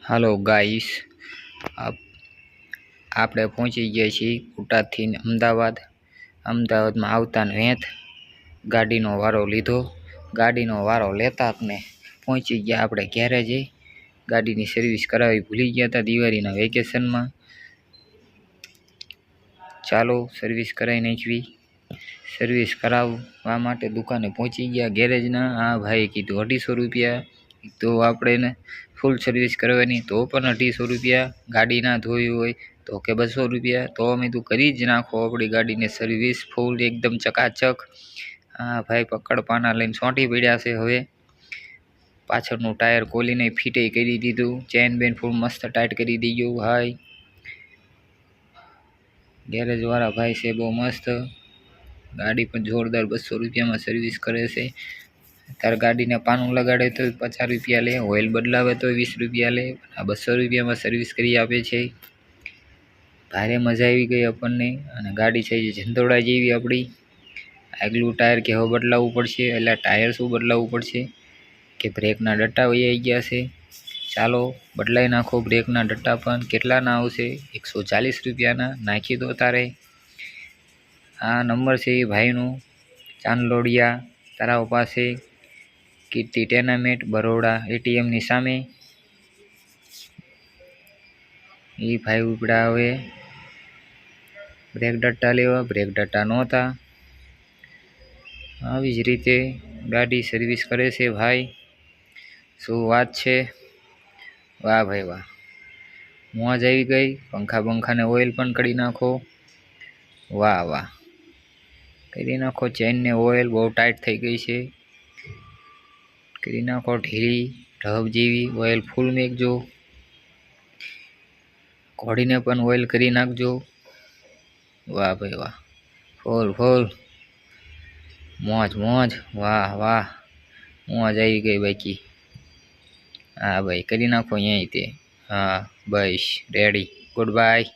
હાલો guys, આપણે પહોંચી ગયા છીએ બોટાદથી અમદાવાદમાં આવતા વેત ગાડીનો વારો લીધો. ગાડીનો વારો લેતા ને પહોંચી ગયા આપણે ગેરેજે. ગાડીની સર્વિસ કરાવી ભૂલી ગયા હતા દિવાળીના વેકેશનમાં. ચાલો સર્વિસ કરાવી નાખવી. સર્વિસ કરાવવા માટે દુકાને પહોંચી ગયા ગેરેજના. આ ભાઈએ કીધું 250 રૂપિયા. તો આપણે ફૂલ સર્વિસ કરવાની તો પણ 250 રૂપિયા. ગાડી ના ધોઈ હોય તો કે 200 રૂપિયા. તો અમે તું કરી જ નાખો આપણી ગાડીને સર્વિસ ફૂલ એકદમ ચકાચક. હા ભાઈ પકડ પાના લઈને સોંટી પડ્યા છે. હવે પાછળનું ટાયર ખોલીને ફીટે કરી દીધું. ચેન બેન ફૂલ મસ્ત ટાઈટ કરી દીધું. ભાઈ ગેરેજ વાળા ભાઈ છે બહુ મસ્ત. ગાડી પણ જોરદાર 200 રૂપિયામાં સર્વિસ કરે છે. તારે ગાડીને પાનું લગાડે તો 50 રૂપિયા લે, ઓઇલ બદલાવે તો 20 રૂપિયા લે. આ 200 રૂપિયામાં સર્વિસ કરી આપે છે. ભારે મજા આવી ગઈ આપણને. અને ગાડી છે જે જંદોડા જેવી આપણી. આગલું ટાયર કે હવે બદલાવવું પડશે. એટલે ટાયર શું બદલાવવું પડશે કે બ્રેકના ડટ્ટા વહી ગયા છે. ચાલો બદલાઈ નાખો બ્રેકના ડટ્ટા પણ. કેટલાના આવશે? 140 રૂપિયાના. નાખી દો તારે. આ નંબર છે એ ભાઈનો, ચાંદલોડિયા તળાવ પાસે, કીર્તિ ટેનામેન્ટ, બરોડા એટીએમની સામે. એ ભાઈ ઉપડા હવે બ્રેક ડટ્ટા લેવા. બ્રેક ડટ્ટા નહોતા. આવી જ રીતે ગાડી સર્વિસ કરે છે ભાઈ. શું વાત છે! વાહ ભાઈ વાહ, મોજ આવી ગઈ. પંખાને ઓઇલ પણ કરી નાખો. વાહ વાહ, કરી નાખો. ચેનને ઓઇલ બહુ ટાઈટ થઈ ગઈ છે. કરી નાખો ઢીલી ઢબ જેવી. ઓઇલ ફૂલ મેકજો. ઘોડીને પણ ઓઇલ કરી નાખજો. વાહ ભાઈ વાહ, ફૂલ મોજ. વાહ વાહ, મોજ આવી ગઈ બાકી. હા ભાઈ કરી નાખો અહીંયા તે. હા બસ રેડી. Good bye.